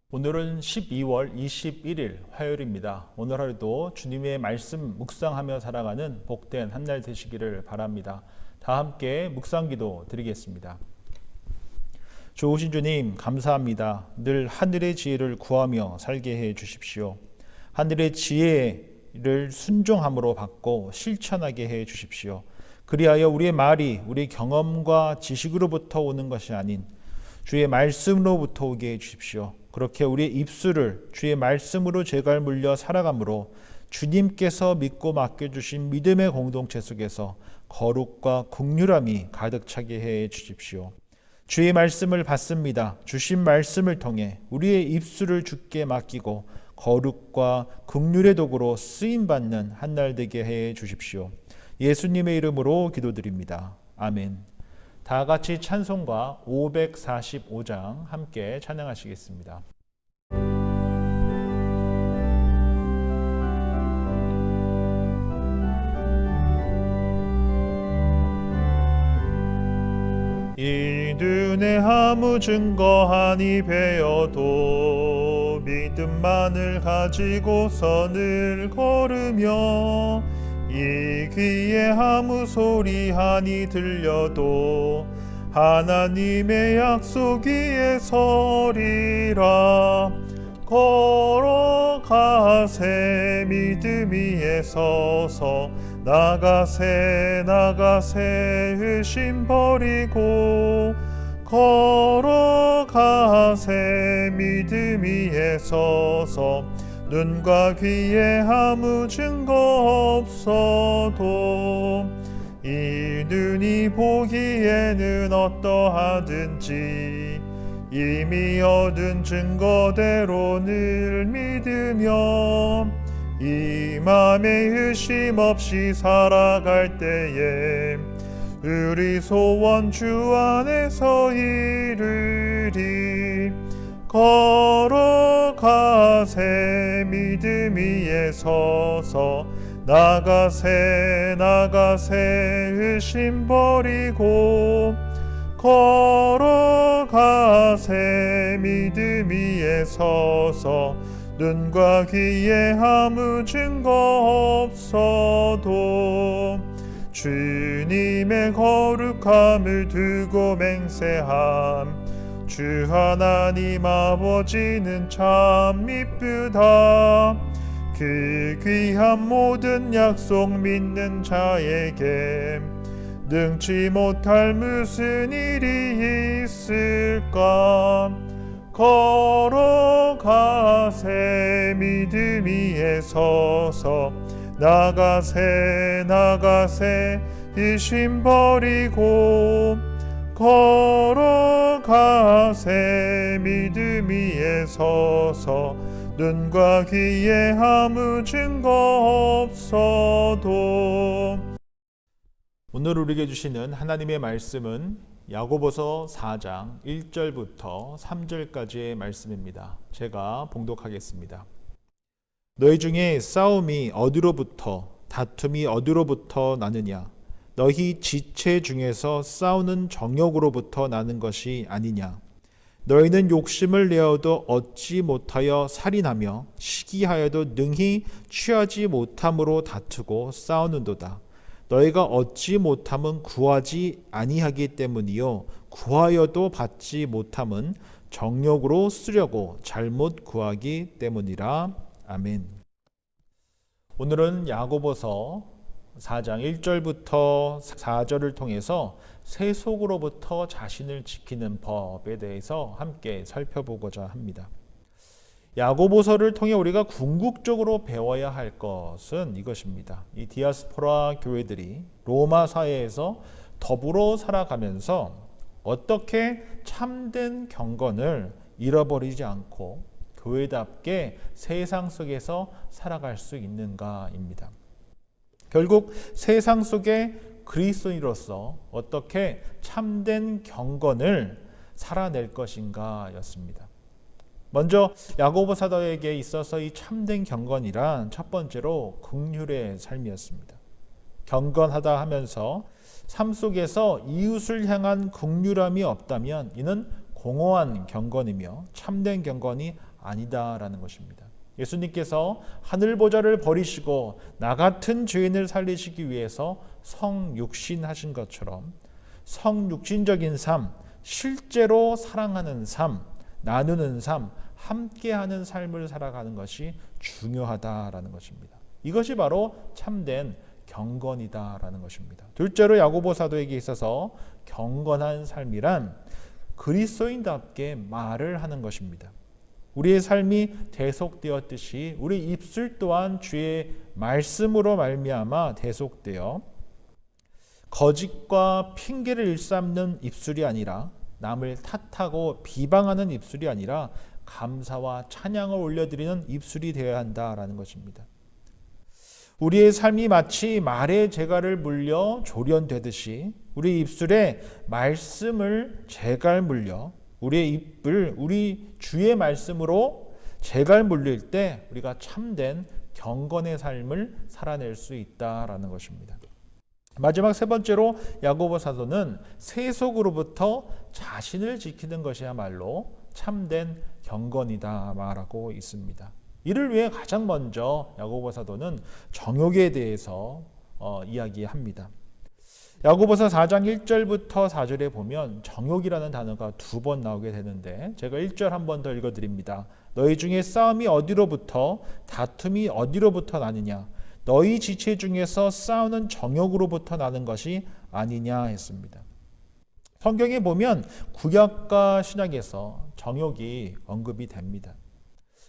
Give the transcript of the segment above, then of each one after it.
오늘은 12월 21일 화요일입니다. 오늘 하루도 주님의 말씀 묵상하며 살아가는 복된 한 날 되시기를 바랍니다. 다 함께 묵상기도 드리겠습니다. 좋으신 주님 감사합니다. 늘 하늘의 지혜를 구하며 살게 해 주십시오. 하늘의 지혜를 순종함으로 받고 실천하게 해 주십시오. 그리하여 우리의 말이 우리 경험과 지식으로부터 오는 것이 아닌 주의 말씀으로부터 오게 해 주십시오. 그렇게 우리의 입술을 주의 말씀으로 죄갈 물려 살아가므로 주님께서 믿고 맡겨주신 믿음의 공동체 속에서 거룩과 긍휼함이 가득 차게 해 주십시오. 주의 말씀을 받습니다. 주신 말씀을 통해 우리의 입술을 주께 맡기고 거룩과 긍휼의 도구로 쓰임받는 한 날 되게 해 주십시오. 예수님의 이름으로 기도드립니다. 아멘. 다 같이 찬송가 545장 함께 찬양하시겠습니다. 이 눈에 아무 증거하니 배어도 믿음만을 가지고서 늘 걸으며 이 귀에 아무 소리하니 들려도 하나님의 약속 위에 서리라. 걸어가세 믿음 위에 서서 나가세 의심 버리고 걸어가세 믿음 위에 서서 눈과 귀에 아무 증거 없어도 이 눈이 보기에는 어떠하든지 이미 얻은 증거대로 늘 믿으며 이 맘에 의심 없이 살아갈 때에 우리 소원 주 안에서 이루리. 걸어가세 믿음 위에 서서 나가세 의심 버리고 걸어가세 믿음 위에 서서 눈과 귀에 아무 증거 없어도 주님의 거룩함을 두고 맹세함. 주 하나님 아버지는 참 이쁘다. 그 귀한 모든 약속 믿는 자에게 능치 못할 무슨 일이 있을까. 걸어가세 믿음 위에 서서 나가세 의심 버리고 걸어가세 믿음 위에 서서 눈과 귀에 아무 증거 없어도. 오늘 우리에게 주시는 하나님의 말씀은 야고보서 4장 1절부터 3절까지의 말씀입니다. 제가 봉독하겠습니다. 너희 중에 싸움이 어디로부터 다툼이 어디로부터 나느냐? 너희 지체 중에서 싸우는 정욕으로부터 나는 것이 아니냐? 너희는 욕심을 내어도 얻지 못하여 살인하며 시기하여도 능히 취하지 못함으로 다투고 싸우는도다. 너희가 얻지 못함은 구하지 아니하기 때문이요 구하여도 받지 못함은 정욕으로 쓰려고 잘못 구하기 때문이라. 아멘. 오늘은 야고보서 4장 1절부터 4절을 통해서 세속으로부터 자신을 지키는 법에 대해서 함께 살펴보고자 합니다. 야고보서를 통해 우리가 궁극적으로 배워야 할 것은 이것입니다. 이 디아스포라 교회들이 로마 사회에서 더불어 살아가면서 어떻게 참된 경건을 잃어버리지 않고 교회답게 세상 속에서 살아갈 수 있는가입니다. 결국 세상 속에 그리스도인으로서 어떻게 참된 경건을 살아낼 것인가 였습니다. 먼저 야고보 사도에게 있어서 이 참된 경건이란 첫 번째로 긍휼의 삶이었습니다. 경건하다 하면서 삶 속에서 이웃을 향한 긍휼함이 없다면 이는 공허한 경건이며 참된 경건이 아니다라는 것입니다. 예수님께서 하늘보좌를 버리시고 나 같은 죄인을 살리시기 위해서 성육신하신 것처럼 성육신적인 삶, 실제로 사랑하는 삶, 나누는 삶, 함께하는 삶을 살아가는 것이 중요하다라는 것입니다. 이것이 바로 참된 경건이다라는 것입니다. 둘째로 야고보 사도에게 있어서 경건한 삶이란 그리스도인답게 말을 하는 것입니다. 우리의 삶이 대속되었듯이 우리 입술 또한 주의 말씀으로 말미암아 대속되어 거짓과 핑계를 일삼는 입술이 아니라 남을 탓하고 비방하는 입술이 아니라 감사와 찬양을 올려드리는 입술이 되어야 한다라는 것입니다. 우리의 삶이 마치 말에 재갈을 물려 조련되듯이 우리 입술에 말씀을 재갈 물려 우리의 입을 우리 주의 말씀으로 재갈 물릴 때 우리가 참된 경건의 삶을 살아낼 수 있다라는 것입니다. 마지막 세 번째로 야고보 사도는 세속으로부터 자신을 지키는 것이야말로 참된 경건이다 말하고 있습니다. 이를 위해 가장 먼저 야고보 사도는 정욕에 대해서 이야기합니다. 야고보서 4장 1절부터 4절에 보면 정욕이라는 단어가 2번 나오게 되는데 제가 1절 한 번 더 읽어드립니다. 너희 중에 싸움이 어디로부터 다툼이 어디로부터 나느냐 너희 지체 중에서 싸우는 정욕으로부터 나는 것이 아니냐 했습니다. 성경에 보면 구약과 신약에서 정욕이 언급이 됩니다.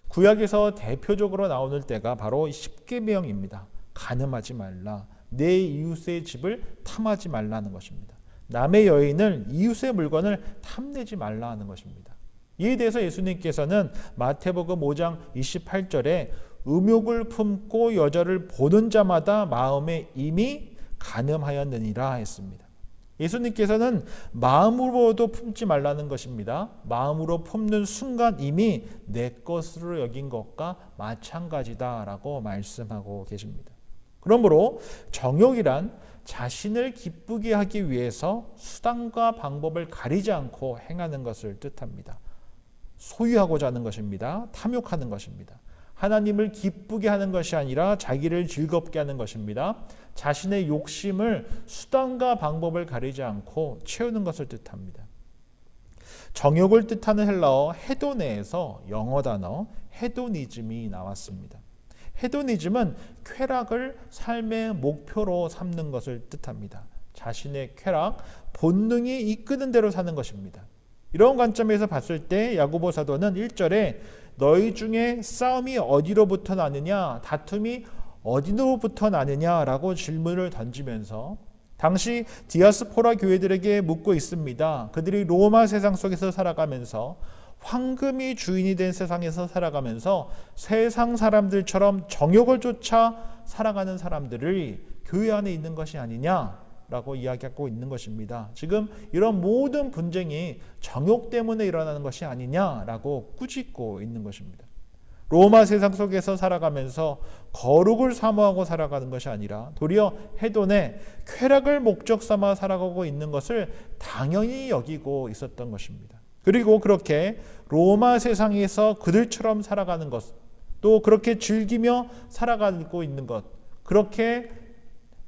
구약에서 대표적으로 나오는 때가 바로 십계명입니다. 간음하지 말라. 내 이웃의 집을 탐하지 말라는 것입니다. 남의 여인을 이웃의 물건을 탐내지 말라 하는 것입니다. 이에 대해서 예수님께서는 마태복음 5장 28절에 음욕을 품고 여자를 보는 자마다 마음에 이미 간음하였느니라 했습니다. 예수님께서는 마음으로도 품지 말라는 것입니다. 마음으로 품는 순간 이미 내 것으로 여긴 것과 마찬가지다라고 말씀하고 계십니다. 그러므로 정욕이란 자신을 기쁘게 하기 위해서 수단과 방법을 가리지 않고 행하는 것을 뜻합니다. 소유하고자 하는 것입니다. 탐욕하는 것입니다. 하나님을 기쁘게 하는 것이 아니라 자기를 즐겁게 하는 것입니다. 자신의 욕심을 수단과 방법을 가리지 않고 채우는 것을 뜻합니다. 정욕을 뜻하는 헬라어 헤도네에서 영어 단어 헤도니즘이 나왔습니다. 헤도니즘은 쾌락을 삶의 목표로 삼는 것을 뜻합니다. 자신의 쾌락, 본능이 이끄는 대로 사는 것입니다. 이런 관점에서 봤을 때 야고보 사도는 1절에 너희 중에 싸움이 어디로부터 나느냐, 다툼이 어디로부터 나느냐라고 질문을 던지면서 당시 디아스포라 교회들에게 묻고 있습니다. 그들이 로마 세상 속에서 살아가면서 황금이 주인이 된 세상에서 살아가면서 세상 사람들처럼 정욕을 쫓아 살아가는 사람들이 교회 안에 있는 것이 아니냐라고 이야기하고 있는 것입니다. 지금 이런 모든 분쟁이 정욕 때문에 일어나는 것이 아니냐라고 꾸짖고 있는 것입니다. 로마 세상 속에서 살아가면서 거룩을 사모하고 살아가는 것이 아니라 도리어 헤돈의 쾌락을 목적 삼아 살아가고 있는 것을 당연히 여기고 있었던 것입니다. 그리고 그렇게 로마 세상에서 그들처럼 살아가는 것, 또 그렇게 즐기며 살아가고 있는 것, 그렇게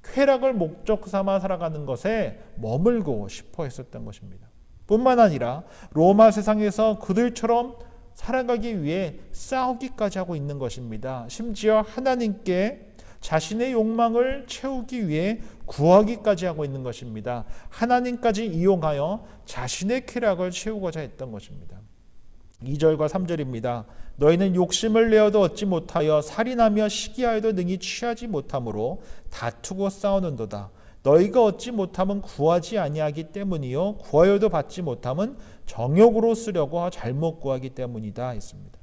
쾌락을 목적 삼아 살아가는 것에 머물고 싶어 했었던 것입니다. 뿐만 아니라 로마 세상에서 그들처럼 살아가기 위해 싸우기까지 하고 있는 것입니다. 심지어 하나님께 자신의 욕망을 채우기 위해 구하기까지 하고 있는 것입니다. 하나님까지 이용하여 자신의 쾌락을 채우고자 했던 것입니다. 2절과 3절입니다. 너희는 욕심을 내어도 얻지 못하여 살인하며 시기하여도 능히 취하지 못함으로 다투고 싸우는도다. 너희가 얻지 못함은 구하지 아니하기 때문이요 구하여도 받지 못함은 정욕으로 쓰려고 잘못 구하기 때문이다 했습니다.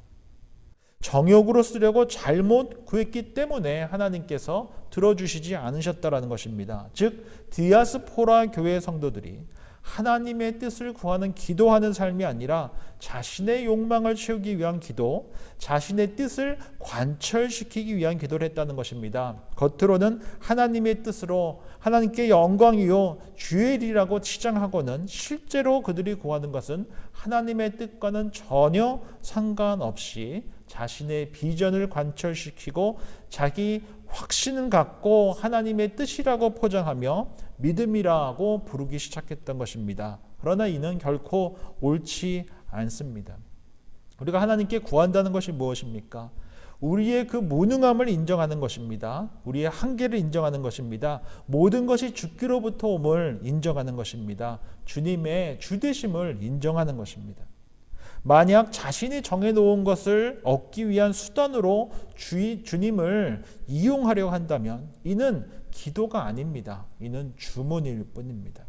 정욕으로 쓰려고 잘못 구했기 때문에 하나님께서 들어주시지 않으셨다라는 것입니다. 즉 디아스포라 교회 성도들이 하나님의 뜻을 구하는 기도하는 삶이 아니라 자신의 욕망을 채우기 위한 기도, 자신의 뜻을 관철시키기 위한 기도를 했다는 것입니다. 겉으로는 하나님의 뜻으로 하나님께 영광이요 주의 일이라고 치장하고는 실제로 그들이 구하는 것은 하나님의 뜻과는 전혀 상관없이 자신의 비전을 관철시키고 자기 확신을 갖고 하나님의 뜻이라고 포장하며 믿음이라고 부르기 시작했던 것입니다. 그러나 이는 결코 옳지 않습니다. 우리가 하나님께 구한다는 것이 무엇입니까? 우리의 그 무능함을 인정하는 것입니다. 우리의 한계를 인정하는 것입니다. 모든 것이 주께로부터 옴을 인정하는 것입니다. 주님의 주되심을 인정하는 것입니다. 만약 자신이 정해놓은 것을 얻기 위한 수단으로 주님을 이용하려고 한다면 이는 기도가 아닙니다. 이는 주문일 뿐입니다.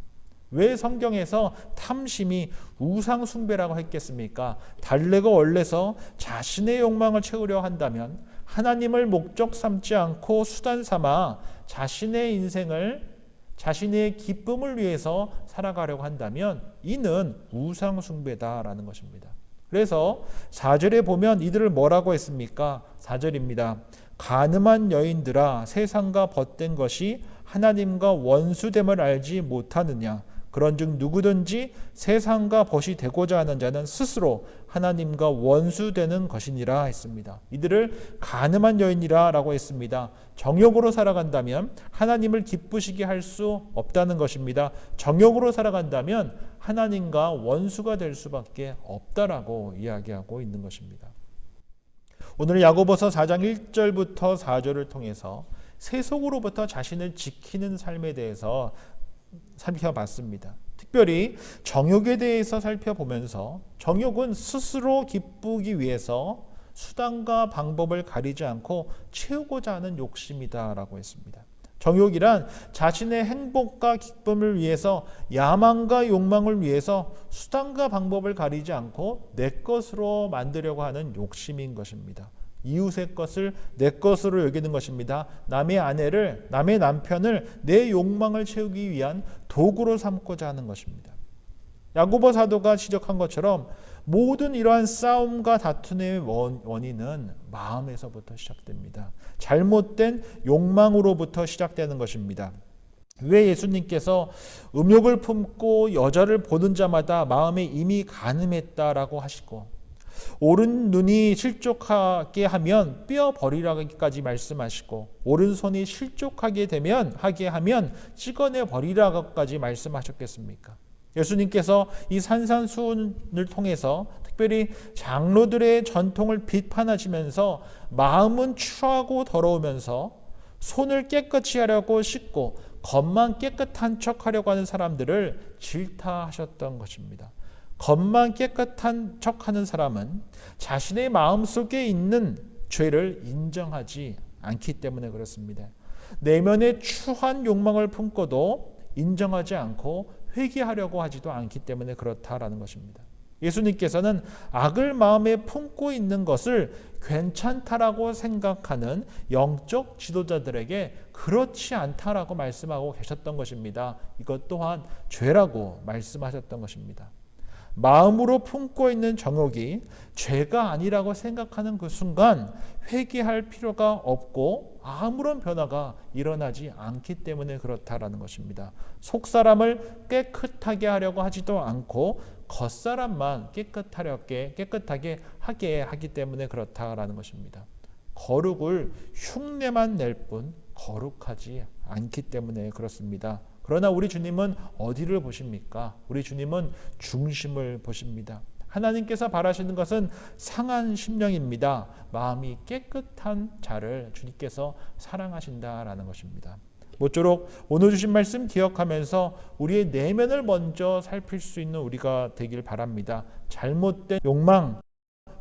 왜 성경에서 탐심이 우상 숭배라고 했겠습니까? 달래고 얼레서 자신의 욕망을 채우려 한다면 하나님을 목적 삼지 않고 수단 삼아 자신의 인생을 자신의 기쁨을 위해서 살아가려고 한다면 이는 우상 숭배다라는 것입니다. 그래서 4절에 보면 이들을 뭐라고 했습니까? 4절입니다. 간음한 여인들아 세상과 벗된 것이 하나님과 원수됨을 알지 못하느냐. 그런즉 누구든지 세상과 벗이 되고자 하는 자는 스스로 하나님과 원수되는 것이니라 했습니다. 이들을 간음한 여인이라 라고 했습니다. 정욕으로 살아간다면 하나님을 기쁘시게 할 수 없다는 것입니다. 정욕으로 살아간다면 하나님과 원수가 될 수밖에 없다라고 이야기하고 있는 것입니다. 오늘 야고보서 4장 1절부터 4절을 통해서 세속으로부터 자신을 지키는 삶에 대해서 살펴봤습니다. 특별히 정욕에 대해서 살펴보면서 정욕은 스스로 기쁘기 위해서 수단과 방법을 가리지 않고 채우고자 하는 욕심이다라고 했습니다. 정욕이란 자신의 행복과 기쁨을 위해서 야망과 욕망을 위해서 수단과 방법을 가리지 않고 내 것으로 만들려고 하는 욕심인 것입니다. 이웃의 것을 내 것으로 여기는 것입니다. 남의 아내를, 남의 남편을 내 욕망을 채우기 위한 도구로 삼고자 하는 것입니다. 야고보 사도가 지적한 것처럼 모든 이러한 싸움과 다툼의 원인은 마음에서부터 시작됩니다. 잘못된 욕망으로부터 시작되는 것입니다. 왜 예수님께서 음욕을 품고 여자를 보는 자마다 마음에 이미 간음했다라고 하시고 오른 눈이 실족하게 하면 뼈 버리라기까지 말씀하시고 오른손이 실족하게 하면 찍어내 버리라고까지 말씀하셨겠습니까? 예수님께서 이 산산수훈을 통해서 특별히 장로들의 전통을 비판하시면서 마음은 추하고 더러우면서 손을 깨끗이 하려고 씻고 겉만 깨끗한 척하려고 하는 사람들을 질타하셨던 것입니다. 겉만 깨끗한 척하는 사람은 자신의 마음속에 있는 죄를 인정하지 않기 때문에 그렇습니다. 내면의 추한 욕망을 품고도 인정하지 않고 회개하려고 하지도 않기 때문에 그렇다라는 것입니다. 예수님께서는 악을 마음에 품고 있는 것을 괜찮다라고 생각하는 영적 지도자들에게 그렇지 않다라고 말씀하고 계셨던 것입니다. 이것 또한 죄라고 말씀하셨던 것입니다. 마음으로 품고 있는 정욕이 죄가 아니라고 생각하는 그 순간 회개할 필요가 없고 아무런 변화가 일어나지 않기 때문에 그렇다라는 것입니다. 속사람을 깨끗하게 하려고 하지도 않고 겉사람만 깨끗하게 하게 하기 때문에 그렇다라는 것입니다. 거룩을 흉내만 낼 뿐 거룩하지 않기 때문에 그렇습니다. 그러나 우리 주님은 어디를 보십니까? 우리 주님은 중심을 보십니다. 하나님께서 바라시는 것은 상한 심령입니다. 마음이 깨끗한 자를 주님께서 사랑하신다라는 것입니다. 모쪼록 오늘 주신 말씀 기억하면서 우리의 내면을 먼저 살필 수 있는 우리가 되길 바랍니다. 잘못된 욕망,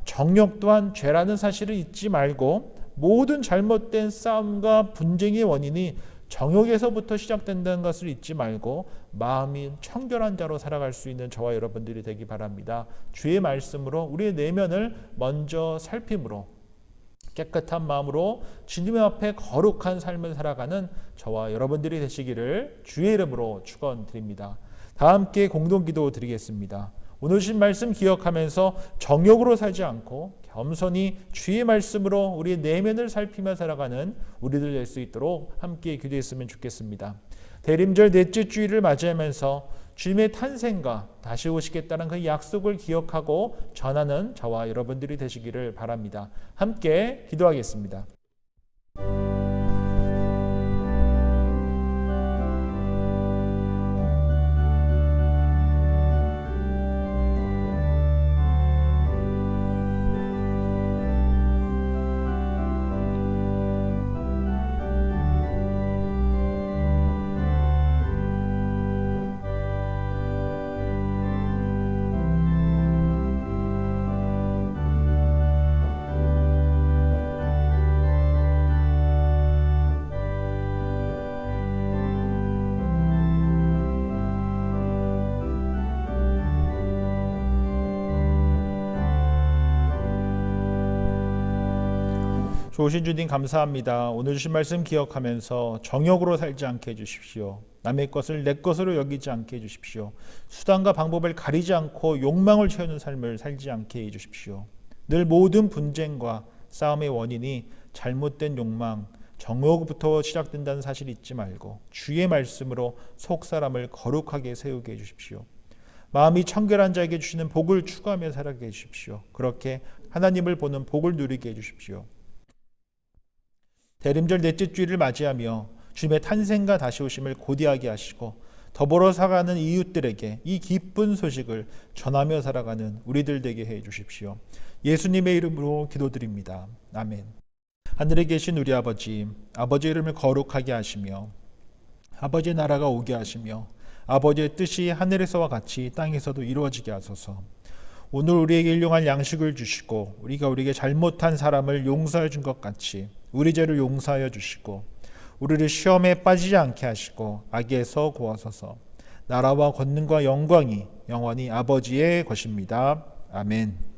정욕 또한 죄라는 사실을 잊지 말고 모든 잘못된 싸움과 분쟁의 원인이 정욕에서부터 시작된다는 것을 잊지 말고 마음이 청결한 자로 살아갈 수 있는 저와 여러분들이 되기 바랍니다. 주의 말씀으로 우리의 내면을 먼저 살핌으로 깨끗한 마음으로 주님 앞에 거룩한 삶을 살아가는 저와 여러분들이 되시기를 주의 이름으로 축원드립니다. 다 함께 공동기도 드리겠습니다. 오늘 주신 말씀 기억하면서 정욕으로 살지 않고 겸손히 주의 말씀으로 우리의 내면을 살피며 살아가는 우리들 될 수 있도록 함께 기도했으면 좋겠습니다. 대림절 넷째 주일을 맞이하면서 주님의 탄생과 다시 오시겠다는 그 약속을 기억하고 전하는 저와 여러분들이 되시기를 바랍니다. 함께 기도하겠습니다. 좋으신 주님 감사합니다. 오늘 주신 말씀 기억하면서 정욕으로 살지 않게 해주십시오. 남의 것을 내 것으로 여기지 않게 해주십시오. 수단과 방법을 가리지 않고 욕망을 채우는 삶을 살지 않게 해주십시오. 늘 모든 분쟁과 싸움의 원인이 잘못된 욕망, 정욕부터 시작된다는 사실 잊지 말고 주의 말씀으로 속사람을 거룩하게 세우게 해주십시오. 마음이 청결한 자에게 주시는 복을 추구하며 살아가게 해주십시오. 그렇게 하나님을 보는 복을 누리게 해주십시오. 대림절 넷째 주일을 맞이하며 주님의 탄생과 다시 오심을 고대하게 하시고 더불어 살아가는 이웃들에게 이 기쁜 소식을 전하며 살아가는 우리들 되게 해 주십시오. 예수님의 이름으로 기도드립니다. 아멘. 하늘에 계신 우리 아버지, 아버지의 이름을 거룩하게 하시며 아버지의 나라가 오게 하시며 아버지의 뜻이 하늘에서와 같이 땅에서도 이루어지게 하소서. 오늘 우리에게 일용할 양식을 주시고 우리가 우리에게 잘못한 사람을 용서해 준 것 같이 우리 죄를 용서하여 주시고 우리를 시험에 빠지지 않게 하시고 악에서 구하소서. 나라와 권능과 영광이 영원히 아버지의 것입니다. 아멘.